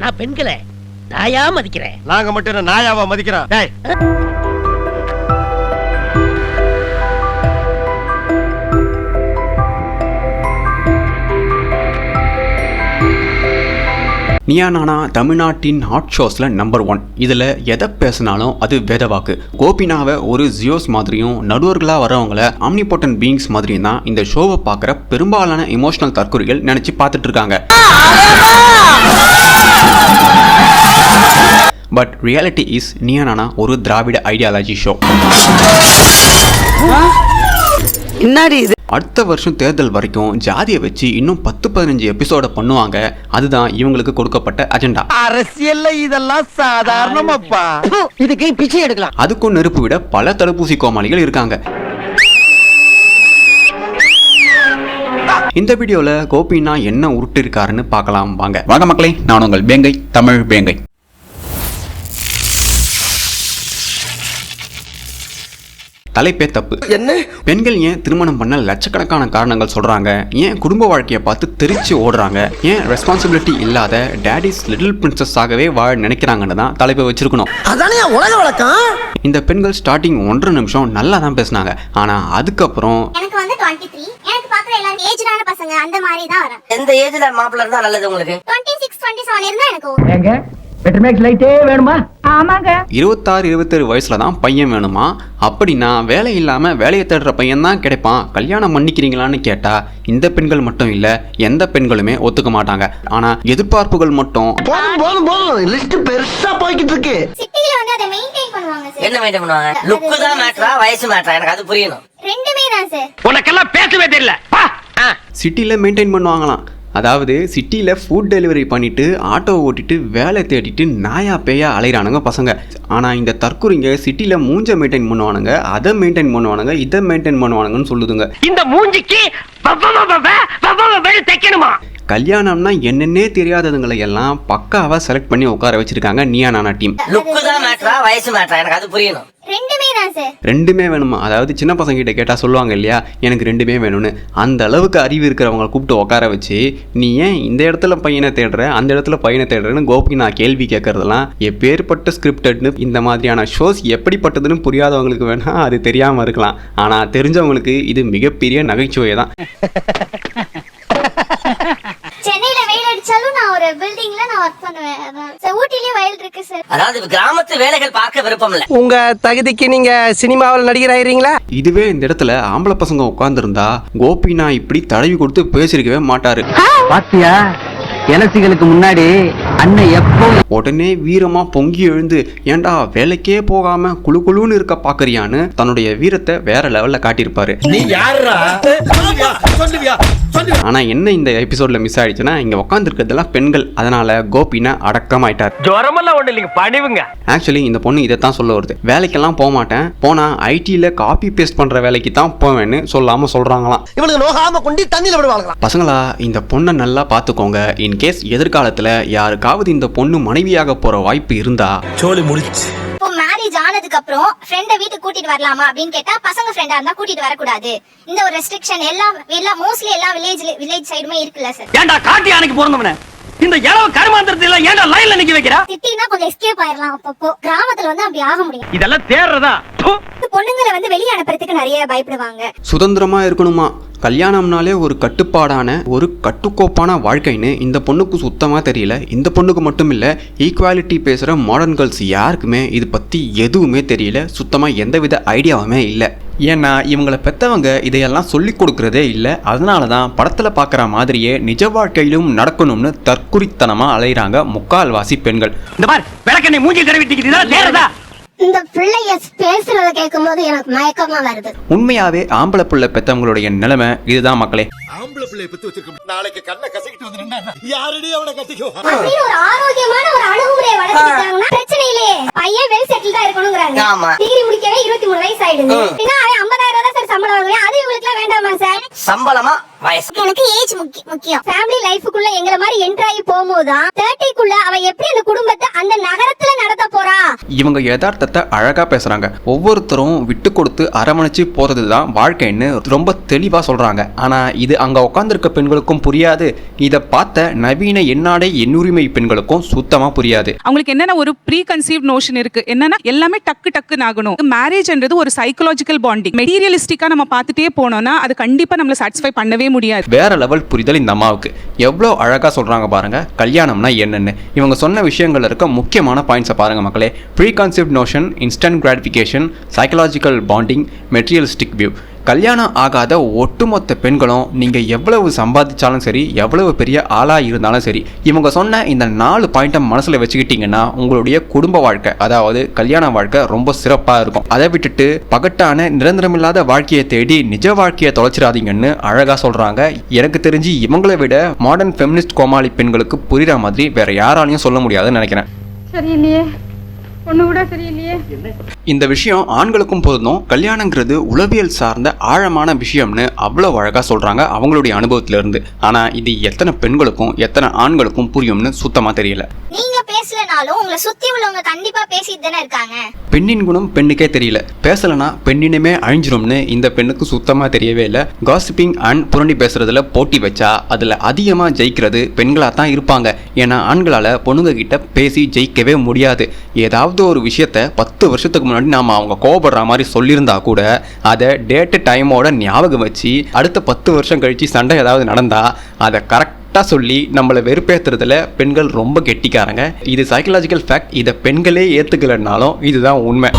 நான் பெண்களை நாயா மதிக்கிறேன். நாங்க மட்டும் நாயாவா மதிக்கிறோம்? நீயா நானா தமிழ்நாட்டின் ஹாட் ஷோஸில் நம்பர் 1. இதில் எதை பேசினாலும் அது வேதவாக்கு. கோபினாவை ஒரு ஜியோஸ் மாதிரியும் நடுவர்களாக வரவங்கள ஆம்னிபோட்டன்ட் பீயிங்ஸ் மாதிரியும் தான் இந்த ஷோவை பார்க்குற பெரும்பாலான இமோஷனல் தற்கொலைகள் நினச்சி பார்த்துட்டு இருக்காங்க. But reality is Neeya Naana ஒரு திராவிட ஐடியாலஜி ஷோ. அடுத்த வருஷம் தேர்தல் வரைக்கும் ஜாதியை வச்சு இன்னும் 10-15 எபிசோட பண்ணுவாங்க. அதுதான் இவங்களுக்கு கொடுக்கப்பட்ட அஜெண்டா. அரசியல்ல இதெல்லாம் சாதாரணமாப்பா. இதுக்கு பிச்சை எடுக்கலாம். அதுக்கும் நெருப்பு விட பல தடுப்பூசி கோமாளிகள் இருக்காங்க. இந்த வீடியோல கோபினா என்ன உருட்டு இருக்காருன்னு பார்க்கலாம் வாங்க. வாங்க மக்களே, நான் உங்கள் பேங்கை, தமிழ் பேங்கை. தலைப்பே தப்பு. என்ன பெண்கள் ஏன் திருமணம் பண்ண லட்சக்கணக்கான காரணங்கள் சொல்றாங்க? ஏன் குடும்ப வாழ்க்கையை பார்த்து தெரிச்சு ஓடுறாங்க? ஏன் ரெஸ்பான்சிபிலிட்டி இல்லாத டேடிஸ் லிட்டில் பிரின்சஸ் ஆகவே வாழ நினைக்கிறாங்கன்னு தான் தலைப்பை வச்சிருக்கணும். அதானே உலக வழக்கம். இந்த பெண்கள் ஸ்டார்டிங் 1.5 நிமிஷம் நல்லா தான் பேசினாங்க. ஆனா அதுக்கப்புறம் எனக்கு வந்து 23, எனக்கு பாக்குற எல்லாரும் ஏஜ்டான பசங்க அந்த மாதிரி தான் வர. எந்த ஏஜ்ல மாப்பிள்ளை இருந்தா நல்லது உங்களுக்கு? 26, 27 இருந்தா எனக்கு ஏங்க பெட்ரோமேக்ஸ் லைட்டே வேணுமா? ஆமாங்க. 26-27 வயசுல தான் பையன் வேணுமா? அப்படின்னா வேலை இல்லாம வேலையை தேடுற பையன் தான் கிடைப்பான். கல்யாணம் பண்ணிக்கிறீங்களான்னு கேட்டா இந்த பெண்கள் மட்டும் இல்ல, எந்த பெண்களுமே ஒத்துக்க மாட்டாங்க. ஆனா எதிர்பார்ப்புகள் மட்டும் லிஸ்ட் பெருசா போய்கிட்டு இருக்கு. சிட்டில வந்து அதை மெயின்டெய்ன் பண்ணுவாங்க சார். என்ன மெயின்டெய்ன் பண்ணுவாங்க? லுக் தான் மேட்டரா, வயசு மேட்டரா? எனக்கு அது புரியணும். ரெண்டுமே தான் சார். உனக்கெல்லாம் பேசவே தெரியல. சிட்டில மெயின்டைன் பண்ணுவாங்களாம். அதாவது சிட்டியில் ஃபுட் டெலிவரி பண்ணிவிட்டு ஆட்டோ ஓட்டிட்டு வேலை தேடிட்டு நாயா பேயா அலைகிறானுங்க பசங்க. ஆனால் இந்த தற்கொலைங்க சிட்டியில் மூஞ்சை மெயின்டைன் பண்ணுவானுங்க, அதை மெயின்டைன் பண்ணுவானுங்க, இதை மெயின்டைன் பண்ணுவானுங்கன்னு சொல்லுதுங்க. இந்த மூஞ்சிக்கு தைக்கணுமா? கல்யாணம்னா என்னன்னே தெரியாததுங்களை எல்லாம் பக்காவா செலக்ட் பண்ணி உட்கார வச்சிருக்காங்க நீயா நானா டீம். லுக் தான் மேட்டரா, வயசு மேட்டரா? எனக்கு அது புரியணும். ரெண்டுமே தான் சார். ரெண்டுமே வேணுமா? அதாவது சின்ன பசங்க கிட்ட கேட்டால் சொல்லுவாங்க இல்லையா, எனக்கு ரெண்டுமே வேணும்னு. அந்த அளவுக்கு அறிவு இருக்கிறவங்களை கூப்பிட்டு உட்கார வச்சு நீ ஏன் இந்த இடத்துல பையனை தேடுற, அந்த இடத்துல பையனை தேடுறேன்னு கோபி நான் கேள்வி கேட்கறதெல்லாம் எப்பேற்பட்ட ஸ்கிரிப்டட்னு, இந்த மாதிரியான ஷோஸ் எப்படிப்பட்டதுன்னு புரியாதவங்களுக்கு வேணா அது தெரியாமல் இருக்கலாம். ஆனால் தெரிஞ்சவங்களுக்கு இது மிகப்பெரிய நகைச்சுவை தான். சென்னையில வெயில் அடிச்சாலும் நான் ஒரு பில்டிங்ல நான் வர்க் பண்ணுவேன். சார் ஊட்டிலயும் வயல் இருக்கு சார். அதாவது கிராமத்து வேலைகள் பார்க்க விருப்பம் இல்ல. உங்க தகுதிக்கு நீங்க சினிமாவில் நடிகர் ஆயிரீங்களா? இதுவே இந்த இடத்துல ஆம்பளை பசங்க உட்கார்ந்துருந்தா கோபினா இப்படி தடவி கொடுத்து பேசிருக்கவே மாட்டாரு. பாத்தியா, எலசிகளுக்கு முன்னாடி அண்ணன் எப்போ உடனே வீரமா பொங்கி எழுந்து ஏண்டா வேலைக்கே போகாம குழு குழுன்னு இருக்க பாக்குறியான்னு தன்னுடைய வீரத்தை வேற லெவல்ல காட்டியிருப்பாரு. ஆனா என்ன இந்த எபிசோட்ல மிஸ் ஆயிடுச்சுன்னா, இங்க உட்கார்ந்து இருக்கிறதெல்லாம் பெண்கள். அதனால கோபினா அடக்கமாயிட்டார். ஜுரமெல்லாம் ஒண்ணு இல்லைங்க, பணிவுங்க. ஆக்சுவலி இந்த பொண்ணு இதைத்தான் சொல்ல வருது, வேலைக்கெல்லாம் போக மாட்டேன், போனா ஐடில காப்பி பேஸ்ட் பண்ற வேலைக்கு தான் போவேன்னு சொல்லாம சொல்றாங்களாம். இவனுக்கு நோகாம கொண்டு தண்ணியில விடுவாங்க. பசங்களா, இந்த பொண்ணை நல்லா பாத்துக்கோங்க. இன்கேஸ் எதிர்காலத்துல யாருக்காவது இந்த பொண்ணு மனைவியாக போற வாய்ப்பு இருந்தா சோலி முடிச்சு. இப்போ மேரேஜ் ஆனதுக்கு அப்புறம் ஃப்ரெண்ட வீட்டுக்கு கூட்டிட்டு வரலாமா அப்படின்னு கேட்டா பசங்க ஃப்ரெண்டா இருந்தா கூட்டிட்டு வரக்கூடாது. இந்த ஒரு ரெஸ்ட்ரிக்ஷன் எல்லா மோஸ்ட்லி எல்லா வில்லேஜ் சைடுமே இருக்குல்ல சார். ஏன்டா காட்டி யானைக்கு போறவனே இந்த இளவு கருமாந்திரத்துல ஏன்டா லைன்ல நிக்க வைக்கிறா? சிட்டினா கொஞ்சம் எஸ்கேப் ஆயிரலாம் அப்பப்போ. கிராமத்துல வந்து அப்படி ஆக முடியும். இதெல்லாம் தேர்றதா? பொண்ணுங்களை வந்து வெளியே அனுப்புறதுக்கு நிறைய பயப்படுவாங்க. சுதந்திரமா இருக்கணுமா? கல்யாணம்னாலே ஒரு கட்டுப்பாடான ஒரு கட்டுக்கோப்பான வாழ்க்கைன்னு இந்த பொண்ணுக்கு சுத்தமாக தெரியல. இந்த பொண்ணுக்கு மட்டும் இல்லை, ஈக்குவாலிட்டி பேசுகிற மாடர்ன் கேர்ள்ஸ் யாருக்குமே இது பற்றி எதுவுமே தெரியல. சுத்தமாக எந்தவித ஐடியாவுமே இல்லை. ஏன்னா இவங்களை பெற்றவங்க இதையெல்லாம் சொல்லி கொடுக்கறதே இல்லை. அதனால தான் படத்தில் பார்க்குற மாதிரியே நிஜ வாழ்க்கையிலும் நடக்கணும்னு தற்குறித்தனமாக அலைகிறாங்க முக்கால்வாசி பெண்கள். இந்த மாதிரி விளக்கண்ணை மூஞ்சி தடவிட்டு இந்த பிள்ளைய பேசுறத கேட்கும் போது எனக்கு மயக்கமா வருது. உண்மையாவே ஆம்பளை பிள்ளை பெற்றவங்களுடைய நிலைமை இதுதான் மக்களே. ஆம்பளை பிள்ளைய பத்தி வச்சிருக்க நாளைக்கு கண்ணை கசக்கிட்டு வந்து நின்னா யாரடி அவனை கட்டிக்குவா? அப்படி ஒரு ஆரோக்கியமான ஒரு அணுகுமுறையை வளர்த்துட்டாங்கன்னா பிரச்சனை இல்லையே. பையன் வெல் செட்டில்டா இருக்கணும்ங்கறாங்க. டிகிரி முடிக்கவே 23 வயசு ஆயிடுது. அப்படின்னா அவன் 50,000 தான் சார் சம்பளம் வாங்குவான். அது இவங்களுக்கு எல்லாம் வேண்டாமா சார்? சம்பளமா வயசு? எனக்கு ஏஜ் முக்கியம். ஃபேமிலி லைஃப்க்குள்ள எங்கள மாதிரி என்டர் ஆகி போகும்போது 30க்குள்ள அவ எப்படி அந்த குடும்பத்தை அந்த நகரத்துல நடத்த போறா? இவங்க யதார்த்தத்தை அழகா பேசுறாங்க. ஒவ்வொருத்தரும் விட்டு கொடுத்து அரவணைச்சு போறது தான் வாழ்க்கைன்னு ரொம்ப தெளிவா சொல்றாங்க. ஆனா இது அங்க உட்கார்ந்திருக்க பெண்களுக்கும் புரியாது. இதை பார்த்த நவீன எண்ணாடை எண்ணுரிமை பெண்களுக்கும் சுத்தமா புரியாது. அவங்களுக்கு என்னென்ன ஒரு ப்ரீ கன்சீவ் நோஷன் இருக்கு, என்னன்னா எல்லாமே டக்குன்னு ஆகணும். மேரேஜ்ன்றது ஒரு சைக்கலாஜிக்கல் பாண்டிங். மெட்டீரியலிஸ்டிக்கா நம்ம பார்த்துட்டே போனோம்னா அது கண்டிப்பா நம்மள சாட்டிஸ்ஃபை பண்ணவே முடியாது. வேற லெவல் புரிதல் இந்த அம்மாவுக்கு. எவ்வளோ அழகா சொல்றாங்க பாருங்க கல்யாணம்னா என்னன்னு. இவங்க சொன்ன விஷயங்கள்ல இருக்க முக்கியமான பாயிண்ட்ஸை பாருங்க மக்களே. Pre conceived notion, instant gratification, psychological bonding, materialistic view. கல்யாணம் ஆகாத ஒட்டுமொத்த பெண்களும் நீங்கள் எவ்வளவு சம்பாதிச்சாலும் சரி, எவ்வளவு பெரிய ஆளாக இருந்தாலும் சரி, இவங்க சொன்ன இந்த 4 பாயிண்ட்டை மனசில் வச்சுக்கிட்டிங்கன்னா உங்களுடைய குடும்ப வாழ்க்கை, அதாவது கல்யாண வாழ்க்கை ரொம்ப சிறப்பாக இருக்கும். அதை விட்டுட்டு பகட்டான நிரந்தரமில்லாத வாழ்க்கையை தேடி நிஜ வாழ்க்கையை தொலைச்சிடாதீங்கன்னு அழகாக சொல்கிறாங்க. எனக்கு தெரிஞ்சு இவங்களை விட மாடர்ன் ஃபெமினிஸ்ட் கோமாளி பெண்களுக்கு புரிகிற மாதிரி வேற யாராலையும் சொல்ல முடியாதுன்னு நினைக்கிறேன். சரியில்லையே, ஒண்ணு கூட சரியில்லையே. இந்த விஷயம் ஆண்களுக்கும் பொருந்தும். கல்யாணங்கிறது உளவியல் சார்ந்த ஆழமான விஷயம்னு அவ்வளவு அழகா சொல்றாங்க அவங்களுடைய அனுபவத்துல இருந்து. ஆனா இது எத்தனை பெண்களுக்கும் எத்தனை ஆண்களுக்கும் புரியும்னு சுத்தமா தெரியல. நீங்க பேசலனாலும் உங்களை சுத்தி உள்ளவங்க கண்டிப்பா பேசிட்டு தானே இருக்காங்க. பெண்ணின் குணம் பெண்ணுக்கே தெரியல. பேசலனா பெண்ணினுமே அழிஞ்சிரும்னு இந்த பெண்ணுக்கு சுத்தமா தெரியவே இல்லை. காசிப்பிங் அண்ட் புரண்டி பேசுறதுல போட்டி வச்சா அதுல அதிகமா ஜெயிக்கிறது பெண்களா தான் இருப்பாங்க. ஏன்னா ஆண்களால பொண்ணுங்க கிட்ட பேசி ஜெயிக்கவே முடியாது. ஏதாவது ஒரு விஷயத்த 10 வருஷத்துக்கு முன்னாடி நாம அவங்க கோபப்படுற மாதிரி சொல்லியிருந்தா கூட அதை டேட்டு டைமோட ஞாபகம் வச்சு அடுத்த 10 வருஷம் கழிச்சு சண்டை ஏதாவது நடந்தா அதை கரெக்டாக சொல்லி நம்மளை வெறுப்பேற்றுறதுல பெண்கள் ரொம்ப கெட்டிக்காரங்க. இது சைக்கலாஜிக்கல் ஃபேக்ட். இதை பெண்களே ஏற்றுக்கலனாலும் இதுதான் உண்மை.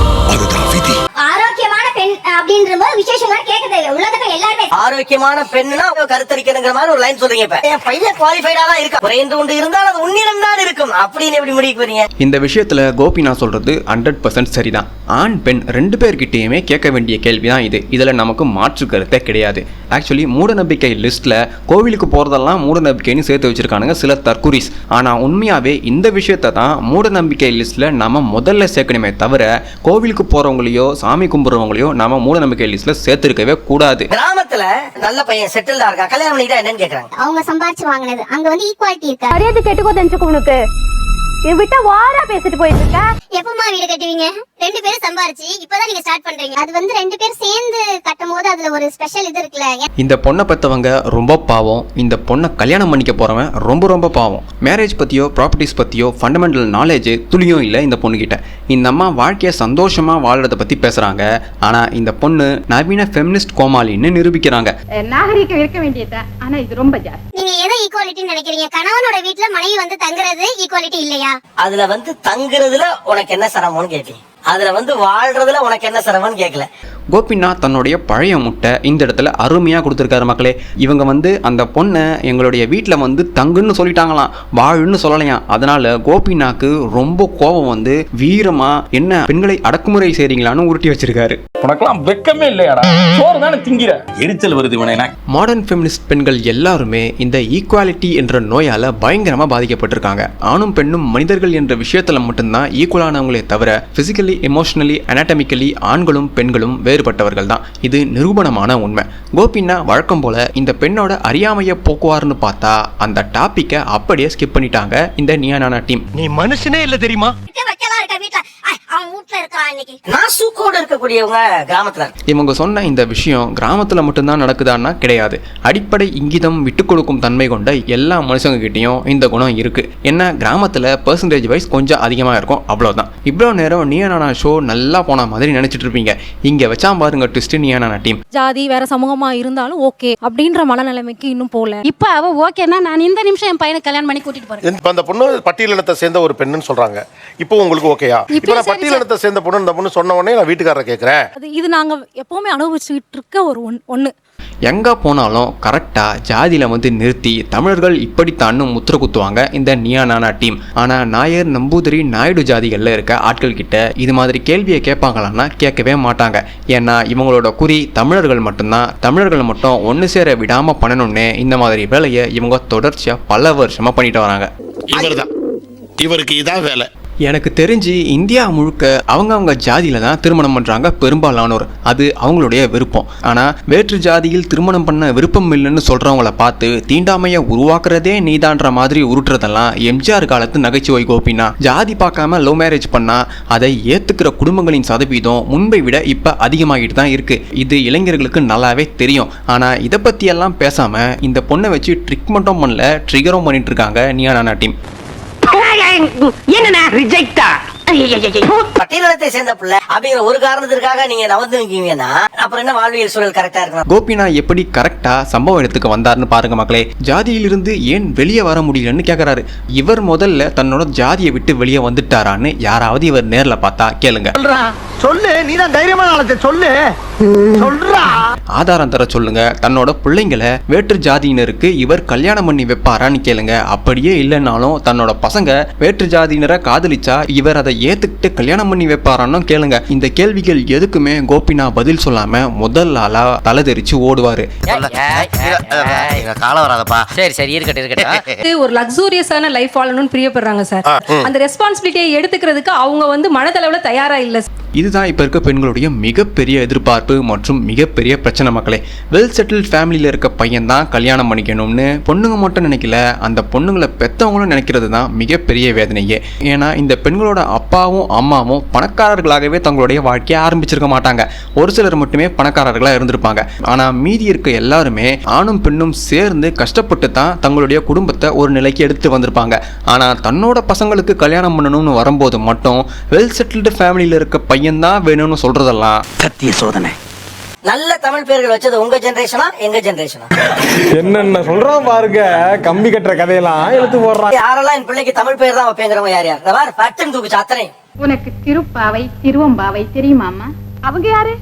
ஆரோக்கியமான பெண் அப்படின்ற போது விசேஷமா கேட்க தேவை. உலகத்துல எல்லாருமே ஆரோக்கியமான பெண்ணுனா கருத்தரிக்கணுங்கிற மாதிரி ஒரு லைன் சொல்றீங்க. இப்ப என் பையன் குவாலிஃபைடா தான் இருக்கா, குறைந்து கொண்டு இருந்தால் அது உன்னிடம் தான் இருக்கும் அப்படின்னு எப்படி முடிவு பண்ணீங்க? இந்த விஷயத்துல கோபி நான் சொல்றது 100% சரிதான். ஆண் பெண் 2 பேர்கிட்டயுமே கேட்க வேண்டிய கேள்விதான் இது. இதுல நமக்கு மாற்று கருத்தே கிடையாது. ஆக்சுவலி மூடநம்பிக்கை லிஸ்ட்ல கோவிலுக்கு போறதெல்லாம் மூடநம்பிக்கைன்னு சேர்த்து வச்சிருக்கானுங்க சில தற்குறிஸ். ஆனா உண்மையாவே இந்த விஷயத்தை தான் மூடநம்பிக்கை லிஸ்ட்ல நம்ம முதல்ல சேர்க்கணுமே தவிர கோவிலுக்கு போறவங்களையோ சாமி கும்பிடுறவங்களையோ நம்ம மூடநம்பிக்கை லிஸ்ட்ல சேர்த்திருக்கவே கூடாது. கிராமத்துல நல்ல பையன் செட்டில்டா இருக்கா, கல்யாணம் பண்ணிட்டா என்னன்னு கேக்குறாங்க. அவங்க சம்பாரிச்சு வாங்கினது அங்க வந்து ஈக்குவாலிட்டி இருக்கா? மரியாதை கேட்டுக்கோ தெரிஞ்சுக்கோ. உனக்கு விட்டா வாரா பேசிட்டு போயிட்டு இருக்க. எப்பமா வீடு கட்டுவீங்க? 2 பேரும் சம்பாரிச்சு இப்பதான் நீங்க ஸ்டார்ட் பண்றீங்க. அது வந்து 2 பேரும் சேர்ந்து கட்டும் போது அதுல ஒரு ஸ்பெஷல் இது இருக்குல்ல. இந்த பொண்ணை பெற்றவங்க ரொம்ப பாவம். இந்த பொண்ணை கல்யாணம் பண்ணிக்க போறவன் ரொம்ப பாவம். மேரேஜ் பத்தியோ ப்ராப்பர்ட்டிஸ் பத்தியோ ஃபண்டமெண்டல் நாலேஜ் துளியும் இல்லை இந்த பொண்ணுகிட்ட. இந்த அம்மா வாழ்க்கையை சந்தோஷமா வாழ்றத பத்தி பேசுறாங்க. ஆனா இந்த பொண்ணு நவீன ஃபெமினிஸ்ட் கோமாளின்னு நிரூபிக்கிறாங்க. நாகரிகம் இருக்க வேண்டியதா, ஆனா இது ரொம்ப ஜாஸ்தி. நீங்க எதை ஈக்குவாலிட்டி நினைக்கிறீங்க? கணவனோட வீட்டுல மனைவி வந்து தங்குறது ஈக்குவாலிட்டி இல்லையா? அதுல வந்து தங்குறதுல உனக்கு என்ன சிரமம்னு கேட்டீங்க, அதுல வந்து வாழ்றதுல உனக்கு என்ன சிரமம்னு கேட்கல. கோபிநாத் தன்னுடைய பழைய முட்டை இந்த இடத்துல அருமையாக கொடுத்துருக்காரு மக்களே. இவங்க வந்து அந்த பொண்ணை எங்களுடைய வீட்டில் வந்து தங்குன்னு சொல்லிட்டாங்களாம், வாழுன்னு சொல்லலையாம். அதனால கோபிநாக்கு ரொம்ப கோபம் வந்து வீரமா என்ன பெண்களை அடக்குமுறை செய்றீங்களான்னு உருட்டி வச்சிருக்காரு. உனக்கெல்லாம் வெக்கமே இல்லையாடா, சோறு தானே திங்கிற, எரிச்சல் வருது இவனை. மாடர்ன் ஃபெமினிஸ்ட் பெண்கள் எல்லாருமே இந்த ஈக்குவாலிட்டி என்ற நோயால பயங்கரமா பாதிக்கப்பட்டிருக்காங்க. ஆணும் பெண்ணும் மனிதர்கள் என்ற விஷயத்துல மட்டும்தான் ஈக்குவலானவங்களே தவிர பிசிக்கலி, எமோஷனலி, அனாட்டமிக்கலி ஆண்களும் பெண்களும் வேறுபட்டவர்கள் தான். இது நிரூபணமான உண்மை. கோபின்னா வழக்கம் போல இந்த பெண்ணோட அறியாமைய போக்குவாருன்னு பார்த்தா அந்த டாபிக்கை அப்படியே ஸ்கிப் பண்ணிட்டாங்க இந்த நியானானா டீம். நீ மனுஷனே இல்ல தெரியுமா? வைக்கலாம் இருக்க வீட்டுல அவன் வீட்டுல இருக்கான். இன்னைக்கு நாசூக்கோட இருக்கக்கூடியவங்க கிராமத்துல. இவங்க சொன்ன இந்த விஷயம் கிராமத்துல மட்டும்தான் நடக்குதான்னா கிடையாது. அடிப்படை இங்கிதம் விட்டு கொடுக்கும் தன்மை கொண்ட எல்லா மனுஷங்க கிட்டையும் இந்த குணம் இருக்கு. என்ன கிராமத்துல பெர்சன்டேஜ் வைஸ் கொஞ்சம் அதிகமா இருக்கும், அவ்வளவுதான். இவ்வளவு நேரம் நியானானா ஷோ நல்லா போன மாதிரி நினைச்சிட்டு இருப்பீங்க. இங்க வச்சா பாருங்க ட்விஸ்ட். நியானானா டீம் ஜாதி வேற சமூகமா இருந்தாலும் ஓகே அப்படின்ற மனநிலைமைக்கு இன்னும் போல. இப்ப அவ ஓகேன்னா நான் இந்த நிமிஷம் என் பையனை கல்யாணம் பண்ணி கூட்டிட்டு போறேன். இப்ப அந்த பொண்ணு பட்டியலினத்தை சேர்ந்த ஒரு பெண்ணுன்னு சொல்றாங்க. இப்போ உங்களுக்கு ஓகேயா? இப்ப நான் பட்டியலினத்தை சேர்ந்த பொண்ணு இந்த பொண்ணு சொன்ன உடனே நான் வீட்டுக்காரரை கேட்கிறேன். இது நாங்க எப்பவுமே அனுபவிச்சுட்டு இருக்க ஒரு ஒண்ணு. எங்கே போனாலும் கரெக்டாக ஜாதியில் வந்து நிறுத்தி தமிழர்கள் இப்படித்தான்னு முத்திர குத்துவாங்க இந்த நியானானா டீம். ஆனால் நாயர், நம்பூதிரி, நாயுடு ஜாதிகளில் இருக்க ஆட்கள் கிட்ட இது மாதிரி கேள்வியை கேட்பாங்களான்னா கேட்கவே மாட்டாங்க. ஏன்னா இவங்களோட குறி தமிழர்கள் மட்டும்தான். தமிழர்கள் மட்டும் ஒன்று சேர விடாமல் பண்ணணும்னு இந்த மாதிரி வேலையை இவங்க தொடர்ச்சியாக பல வருஷமாக பண்ணிட்டு வராங்க. இவருக்கு இதான் வேலை. எனக்கு தெரிஞ்சு இந்தியா முழுக்க அவங்க ஜாதியில தான் திருமணம் பண்றாங்க பெரும்பாலானோர். அது அவங்களுடைய விருப்பம். ஆனா வேற்று ஜாதியில் திருமணம் பண்ண விருப்பம் இல்லைன்னு சொல்றவங்கள பார்த்து தீண்டாமையை உருவாக்குறதே நீதான்ற மாதிரி உருட்டுறதெல்லாம் எம்ஜிஆர் காலத்து நகைச்சுவை கோபினா. ஜாதி பார்க்காம லவ் மேரேஜ் பண்ணா அதை ஏத்துக்கிற குடும்பங்களின் சதவீதம் முன்பை விட இப்ப அதிகமாகிட்டு தான் இருக்கு. இது இளைஞர்களுக்கு நல்லாவே தெரியும். ஆனா இதை பத்தி எல்லாம் பேசாம இந்த பொண்ணை வச்சு ட்ரிக் மட்டும் பண்ணல, ட்ரிகரும் பண்ணிட்டு இருக்காங்க நியானா டீம். என்ன ரிஜெக்டா பட்டியலத்தை சேர்ந்த பிள்ளை அப்படிங்கிற ஒரு காரணத்திற்காக நீங்க நவந்து நிக்கீங்கன்னா அப்புறம் என்ன வாழ்வியல் சூழல் கரெக்டா இருக்கணும். கோபினா எப்படி கரெக்டா சம்பவ இடத்துக்கு வந்தாருன்னு பாருங்க மக்களே. ஜாதியிலிருந்து ஏன் வெளியே வர முடியலன்னு கேக்குறாரு. இவர் முதல்ல தன்னோட ஜாதியை விட்டு வெளியே வந்துட்டாரான்னு யாராவது இவர் நேர்ல பார்த்தா கேளுங்க. சொல்லு, நீதான் தைரியமான ஆளத்தை சொல்லு, சொல்றா. ஆதாரம் தர சொல்லுங்க. தன்னோட பிள்ளைங்களை வேற்று ஜாதியினருக்கு இவர் கல்யாணம் பண்ணி வைப்பாரான்னு கேளுங்க. அப்படியே இல்லைன்னாலும் தன்னோட பசங்க வேற்று ஜாதியினரை காதலிச்சா இவர் அதை ஏத்துக்கிட்டு கல்யாணம் பண்ணி வைப்பாரான்னு கேளுங்க. இந்த கேள்விகள் எதுக்குமே கோபினா பதில் சொல்லாம முதல் ஆளா தலை தெரிச்சு ஓடுவாரு. காலம் வராதப்பா. சரி இருக்கட்டும். ஒரு லக்ஸூரியஸான லைஃப் வாழணும்னு பிரியப்படுறாங்க சார். அந்த ரெஸ்பான்சிபிலிட்டியை எடுத்துக்கிறதுக்கு அவங்க மனதளவுல தயாரா இல்ல. இதுதான் இப்ப இருக்க பெண்களுடைய மிகப்பெரிய எதிர்பார்ப்பு மற்றும் மிகப்பெரிய பிரச்சனை மக்களே. வெல் செட்டில்ட் ஃபேமிலியில இருக்க பையன் தான் கல்யாணம் பண்ணிக்கணும்னு பொண்ணுங்க மட்டும் நினைக்கல, அந்த பொண்ணுங்களை பெத்தவங்களும் நினைக்கிறது தான் மிகப்பெரிய வேதனையே. ஏன்னா இந்த பெண்களோட அப்பாவும் அம்மாவும் பணக்காரர்களாகவே தங்களுடைய வாழ்க்கையை ஆரம்பிச்சிருக்க மாட்டாங்க. ஒரு சிலர் மட்டுமே பணக்காரர்களா இருந்திருப்பாங்க. ஆனா மீதி இருக்க எல்லாருமே ஆணும் பெண்ணும் சேர்ந்து கஷ்டப்பட்டு தான் தங்களுடைய குடும்பத்தை ஒரு நிலைக்கு எடுத்து வந்திருப்பாங்க. ஆனா தன்னோட பசங்களுக்கு கல்யாணம் பண்ணணும்னு வரும்போது மட்டும் வெல் செட்டில்டு ஃபேமிலியில இருக்க பையன் தான் வேணும்னு சொல்றதெல்லாம் சத்திய சோதனை. நல்ல தமிழ் பேர்கள் வச்சது உங்க ஜெனரேஷனா எங்க ஜெனரேஷனா? என்னென்ன சொல்றான் பாருங்க, கம்பி கட்டுற கதையெல்லாம் எழுத்து போடுறான். யாரெல்லாம் என் பிள்ளைக்கு தமிழ் பேர் தான் வைப்பேங்கிறவங்க யார் யார்? பட்டன் தூக்கு அத்தனை. உனக்கு திருப்பாவை திருவம்பாவை தெரியுமாமா? அவங்க யாரு?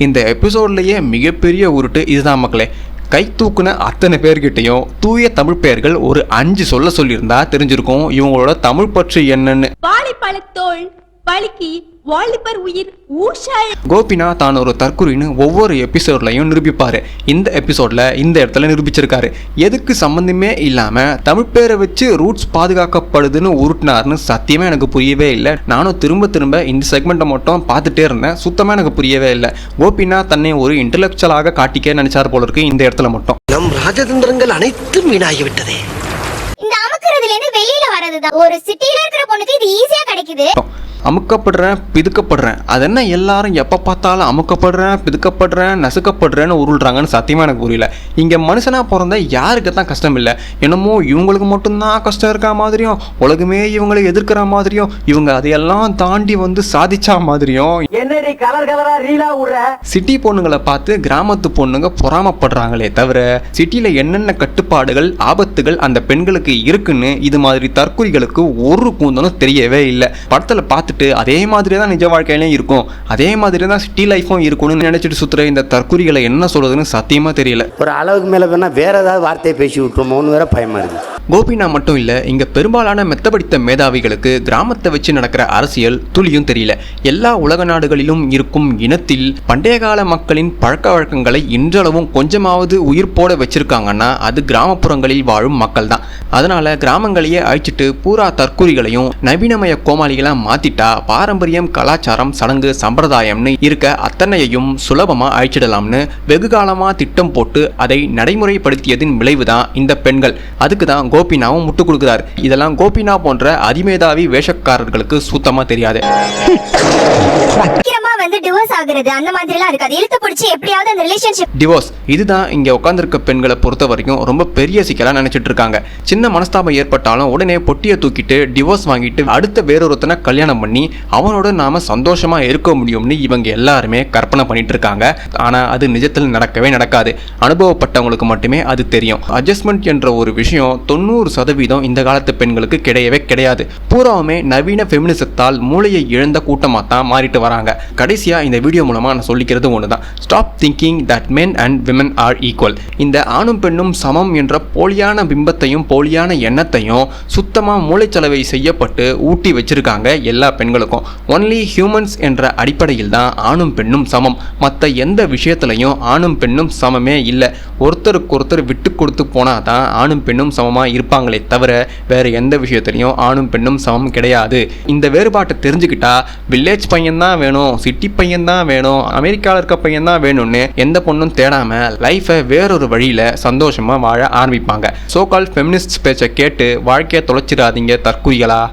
இந்த எபிசோட்லயே மிகப்பெரிய உருட்டு இதுதான் மக்களே. கை தூக்குன அத்தனை பேர்கிட்டையும் தூய தமிழ் பெயர்கள் ஒரு 5 சொல்லியிருந்தா தெரிஞ்சிருக்கும் இவங்களோட தமிழ் பற்று என்னன்னு. வாழைப்பழத்தோள் பலிக்கு வாலிபர் உயிர் ஊஷாய். கோபினா தான் ஒரு தற்குறின்னு ஒவ்வொரு எபிசோட்லையும் நிரூபிப்பாரு. இந்த எபிசோட்ல இந்த இடத்துல நிரூபிச்சிருக்காரு. எதுக்கு சம்பந்தமே இல்லாம தமிழ் பேரை வச்சு ரூட்ஸ் பாதுகாக்கப்படுதுன்னு உருட்டினார்னு சத்தியமா எனக்கு புரியவே இல்லை. நானும் திரும்ப இந்த செக்மெண்ட்டை மட்டும் பார்த்துட்டே இருந்தேன். சுத்தமா எனக்கு புரியவே இல்லை. கோபினா தன்னை ஒரு இன்டெலெக்சுவலாக காட்டிக்க நினைச்சார் போல இருக்கு இந்த இடத்துல மட்டும். நம் ராஜதந்திரங்கள் அனைத்தும் வீணாகிவிட்டதே. இந்த அமுக்குறதுல இருந்து வெளியில வரதுதான். ஒரு சிட்டில இருக்கிற பொண்ணுக்கு இது ஈஸியா கிடைக்குது. அமுக்கப்படுறேன் பிதுக்கப்படுறேன், அது என்ன எல்லாரும் எப்போ பார்த்தாலும் அமுக்கப்படுறேன் பிதுக்கப்படுறேன் நசுக்கப்படுறேன்னு உருள்றாங்கன்னு சத்தியமாக எனக்கு புரியல. இங்கே மனுஷனாக பிறந்தா யாருக்கு தான் கஷ்டம் இல்லை? என்னமோ இவங்களுக்கு மட்டும்தான் கஷ்டம் இருக்கா மாதிரியும், உலகமே இவங்களை எதிர்க்கிற மாதிரியும், இவங்க அதையெல்லாம் தாண்டி வந்து சாதிச்சா மாதிரியும். சிட்டி பொண்ணுங்களை பார்த்து கிராமத்து பொண்ணுங்க பொறாமப்படுறாங்களே தவிர சிட்டியில் என்னென்ன கட்டுப்பாடுகள் ஆபத்துகள் அந்த பெண்களுக்கு இருக்குன்னு இது மாதிரி தற்குறிகளுக்கு ஒரு கூந்தலும் தெரியவே இல்லை. படத்தில் பார்த்து அதே மாதிரி தான் நிஜ வாழ்க்கையிலும் இருக்கும், அதே மாதிரி தான் சிட்டி லைஃபும் இருக்கும்னு நினைச்சிட்டு சுத்துற இந்த தற்குறிகளை என்ன சொல்றதுன்னு சத்தியமா தெரியல. ஒரு அளவுக்கு மேல வேணா வேற ஏதாவது வார்த்தையை பேசி விட்டுருமோன்னு வேற பயமா இருக்கு. கோபினா மட்டும் இல்ல, இங்க பெரும்பாலான மெத்தபடித்த மேதாவிகளுக்கு கிராமத்தை வச்சு நடக்கிற அரசியல் துளியும் தெரியல. எல்லா உலக நாடுகளிலும் இருக்கும் இனத்தில் பண்டைய கால மக்களின் பழக்க வழக்கங்களை இன்றளவும் கொஞ்சமாவது உயிர் போட வச்சிருக்காங்கன்னா அது கிராமப்புறங்களில் வாழும் மக்கள் தான். அதனால கிராமங்களையே அழிச்சிட்டு பூரா தற்குறிகளையும் நவீனமய கோமாளிகளா மாத்திட்டா பாரம்பரியம் கலாச்சாரம் சடங்கு சம்பிரதாயம்னு இருக்க அத்தனையையும் சுலபமா அழிச்சிடலாம்னு வெகு காலமா திட்டம் போட்டு அதை நடைமுறைப்படுத்தியதின் விளைவுதான் இந்த பெண்கள். அதுக்கு தான் கோபினாவும் முட்டு கொடுக்கிறார். இதெல்லாம் கோபினா போன்ற அதிமேதாவி வேஷக்காரர்களுக்கு சுத்தமா தெரியாது. டிவோர்ஸ் இதுதான் இங்க உட்கார்ந்திருக்க பெண்களை பொறுத்த வரைக்கும் ரொம்ப பெரிய சிக்கலா நினைச்சிட்டு இருக்காங்க. சின்ன மனஸ்தாபம் ஏற்பட்டாலும் உடனே பொட்டியை தூக்கிட்டு டிவோர்ஸ் வாங்கிட்டு அடுத்த வேறொருத்தனை கல்யாணம் பண்ணி அவனோட நாம சந்தோஷமா இருக்க முடியும்னு இவங்க எல்லாருமே கற்பனை பண்ணிட்டு இருக்காங்க. ஆனா அது நிஜத்தில் நடக்கவே நடக்காது. அனுபவப்பட்டவங்களுக்கு மட்டுமே அது தெரியும். அட்ஜஸ்ட்மெண்ட் என்ற ஒரு விஷயம் 90% இந்த காலத்து பெண்களுக்கு கிடையவே கிடையாது. பூராவுமே நவீன ஃபெமினிசத்தால் மூளையை இழந்த கூட்டமா தான் மாறிட்டு வராங்க. கடைசியாக இந்த வீடியோ மூலமாக நான் சொல்லிக்கிறது ஒன்று தான். Stop thinking that men and women R equal. இந்த ஆணும் பெண்ணும் சமம் என்ற போலியான பிம்பத்தையும் போலியான எண்ணத்தையும் சுத்தமாக மூளைச்சலவை செய்யப்பட்டு ஊட்டி வச்சிருக்காங்க எல்லா பெண்களுக்கும். ஒன்லி ஹியூமன்ஸ் என்ற அடிப்படையில் தான் ஆணும் பெண்ணும் சமம். மற்ற எந்த விஷயத்துலையும் ஆணும் பெண்ணும் சமமே இல்லை. ஒருத்தருக்கு ஒருத்தர் விட்டு கொடுத்து போனால் தான் ஆணும் பெண்ணும் சமமாக இருப்பாங்களே தவிர வேறு எந்த விஷயத்துலையும் ஆணும் பெண்ணும் சமம் கிடையாது. இந்த வேறுபாட்டை தெரிஞ்சுக்கிட்டா வில்லேஜ் பையன்தான் வேணும், சிட்டி பையன்தான் வேணும், அமெரிக்காவில் இருக்க பையன்தான் வேணும்னு எந்த பொண்ணும் தேடாமல் லைஃபை வேறொரு வழியில் சந்தோஷமாக வாழ ஆரம்பிப்பாங்க. சோ கால் ஃபெமினிஸ்ட் பேச்சை கேட்டு வாழ்க்கையை தொலைச்சிடாதீங்க தற்குறிகளா.